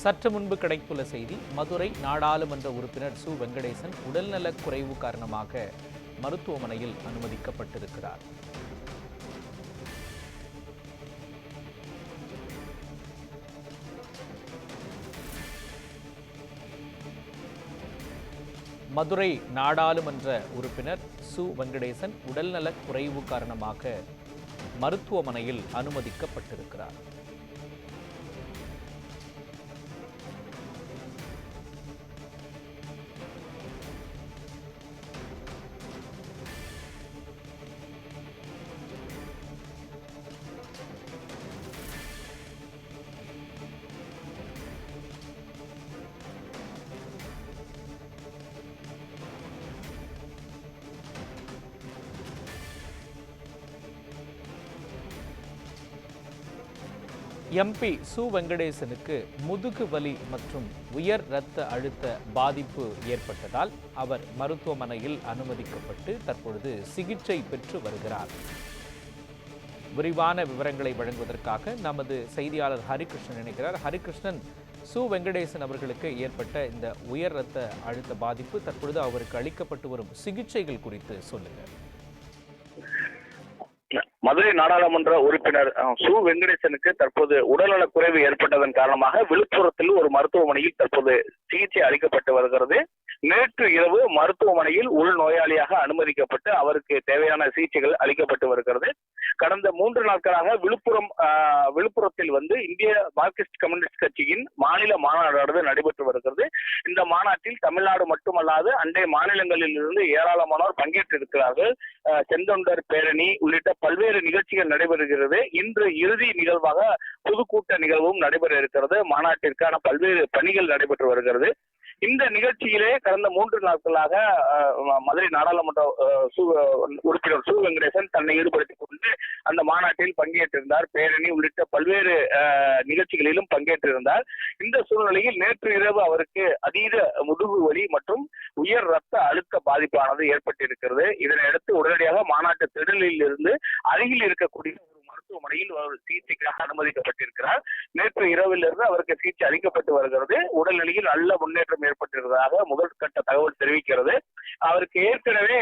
சற்று முன்பு கிடைத்துள்ள செய்தி. மதுரை நாடாளுமன்ற உறுப்பினர் சு வெங்கடேசன் உடல்நலக் குறைவு காரணமாக மருத்துவமனையில் அனுமதிக்கப்பட்டிருக்கிறார். மதுரை நாடாளுமன்ற உறுப்பினர் சு வெங்கடேசன் உடல்நலக் குறைவு காரணமாக மருத்துவமனையில் அனுமதிக்கப்பட்டிருக்கிறார். எம்பி சு வெங்கடேசனுக்கு முதுகு வலி மற்றும் உயர் இரத்த அழுத்த பாதிப்பு ஏற்பட்டதால் அவர் மருத்துவமனையில் அனுமதிக்கப்பட்டு தற்பொழுது சிகிச்சை பெற்று வருகிறார். விரிவான விவரங்களை வழங்குவதற்காக நமது செய்தியாளர் ஹரிகிருஷ்ணன் இணைக்கிறார். ஹரிகிருஷ்ணன், சு வெங்கடேசன் அவர்களுக்கு ஏற்பட்ட இந்த உயர் இரத்த அழுத்த பாதிப்பு, தற்பொழுது அவருக்கு அளிக்கப்பட்டு வரும் சிகிச்சைகள் குறித்து சொல்லுங்கள். மதுரை நாடாளுமன்ற உறுப்பினர் சு வெங்கடேசனுக்கு தற்போது உடல்நலக் குறைவு ஏற்பட்டதன் காரணமாக விழுப்புரத்தில் ஒரு மருத்துவமனையில் தற்போது சிகிச்சை அளிக்கப்பட்டு வருகிறது. நேற்று இரவு மருத்துவமனையில் உள்நோயாளியாக அனுமதிக்கப்பட்டு அவருக்கு தேவையான சிகிச்சைகள் அளிக்கப்பட்டு வருகிறது. கடந்த 3 நாட்களாக விழுப்புரத்தில் இந்திய மார்க்சிஸ்ட் கம்யூனிஸ்ட் கட்சியின் மாநில மாநாடு நடைபெற்று வருகிறது. இந்த மாநாட்டில் தமிழ்நாடு மட்டுமல்லாது அண்டை மாநிலங்களில் இருந்து ஏராளமானோர் பங்கேற்றிருக்கிறார்கள். செந்தொண்டர் பேரணி உள்ளிட்ட பல்வேறு நிகழ்ச்சிகள் நடைபெறுகிறது. இன்று இறுதி நிகழ்வாக பொதுக்கூட்ட நிகழ்வும் நடைபெற இருக்கிறது. மாநாட்டிற்கான பல்வேறு பணிகள் நடைபெற்று வருகிறது. இந்த நிகழ்ச்சியிலே கடந்த 3 நாட்களாக மதுரை நாடாளுமன்ற உறுப்பினர் சு வெங்கடேசன் தன்னை ஈடுபடுத்திக் கொண்டு அந்த மாநாட்டில் பங்கேற்றிருந்தார். பேரணி உள்ளிட்ட பல்வேறு நிகழ்ச்சிகளிலும் பங்கேற்றிருந்தார். இந்த சூழ்நிலையில் நேற்று இரவு அவருக்கு அதீத முதுகு வலி மற்றும் உயர் இரத்த அழுத்த பாதிப்பானது ஏற்பட்டிருக்கிறது. இதனையடுத்து உடனடியாக மாநாட்டு திடலில் இருந்து அருகில் இருக்கக்கூடிய மருத்துவமனையில் சிகிச்சைக்காக அனுமதிக்கப்பட்டிருக்கிறார். நேற்று இரவிலிருந்து அவருக்கு சிகிச்சை அளிக்கப்பட்டு வருகிறது. உடல்நிலையில் நல்ல முன்னேற்றம் ஏற்பட்டிருப்பதாக முதல் கட்ட தகவல் தெரிவிக்கிறது. அவருக்கு ஏற்கனவே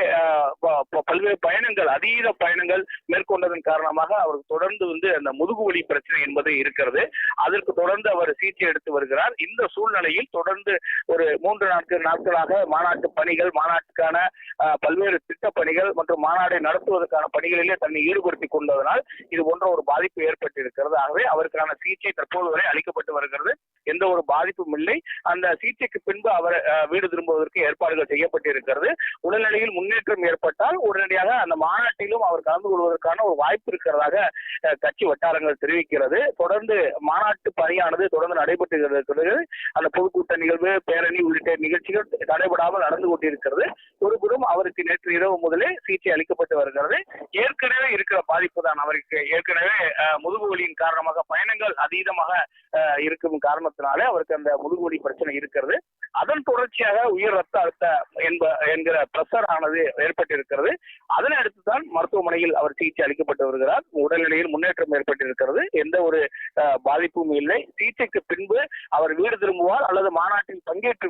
பல்வேறு பயணங்கள், அதீத பயணங்கள் மேற்கொண்டதன் காரணமாக அவருக்கு தொடர்ந்து அந்த முதுகு வலி பிரச்சனை என்பது இருக்கிறது. அதற்கு தொடர்ந்து அவர் சிகிச்சை எடுத்து வருகிறார். இந்த சூழ்நிலையில் தொடர்ந்து ஒரு 3-4 நாட்களாக மாநாட்டு பணிகள், மாநாட்டுக்கான பல்வேறு திட்ட பணிகள் மற்றும் மாநாட்டை நடத்துவதற்கான பணிகளிலே தன்னை ஈடுபடுத்திக் கொண்டதனால் இது போன்ற ஒரு பாதிப்பு ஏற்பட்டிருக்கிறது. ஆகவே அவருக்கான சிகிச்சை தற்போது வரை அளிக்கப்பட்டு வருகிறது. எந்த ஒரு பாதிப்பும் இல்லை. அந்த சிகிச்சைக்கு பின்பு அவர் வீடு திரும்புவதற்கு ஏற்பாடுகள் செய்யப்பட்டிருக்கிறது. உடல்நிலையில் முன்னேற்றம் ஏற்பட்டால் உடனடியாக அந்த மாநாட்டிலும் அவர் கலந்து கொள்வதற்கான ஒரு வாய்ப்பு இருக்கிறதாக கட்சி வட்டாரங்கள் தெரிவிக்கிறது. தொடர்ந்து மாநாட்டு பணியானது தொடர்ந்து நடைபெற்று இருக்கிறது. அந்த பொதுக்கூட்ட நிகழ்வு, பேரணி உள்ளிட்ட நிகழ்ச்சிகள் தடைபடாமல் நடந்து கொண்டிருக்கிறது. ஒருபுறம் அவருக்கு நேற்று இரவு முதலே சிகிச்சை அளிக்கப்பட்டு வருகிறது. ஏற்கனவே இருக்கிற பாதிப்பு தான் அவருக்கு. ஏற்கனவே முதுகு வலியின் காரணமாக பயணங்கள் அதீதமாக இருக்கும் காரணத்தினாலே அவருக்கு அந்த முதுகு வலி பிரச்சனை இருக்கிறது. அதன் தொடர்ச்சியாக உயர் ரத்த அழுத்த என்கிற பிரஷர் ஆனது ஏற்பட்டிருக்கிறது. அதனை அடுத்துதான் மருத்துவமனையில் அவர் சிகிச்சை அளிக்கப்பட்டு வருகிறார். உடல்நிலையில் முன்னேற்றம் ஏற்பட்டிருக்கிறது. எந்த ஒரு பாதிப்பும் இல்லை. சிகிச்சைக்கு பின்பு அவர் வீடு திரும்புவார் அல்லது மாநாட்டில் பங்கேற்று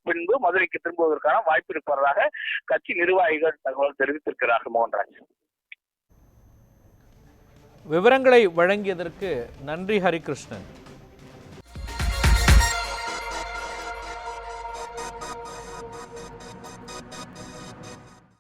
பின்பு மதுரைக்கு திரும்புவதற்கான வாய்ப்பு இருப்பதாக கட்சி நிர்வாகிகள் தகவல் தெரிவித்திருக்கிறார்கள். மோகன்ராஜ், விவரங்களை வழங்கியதற்கு நன்றி ஹரிகிருஷ்ணன்.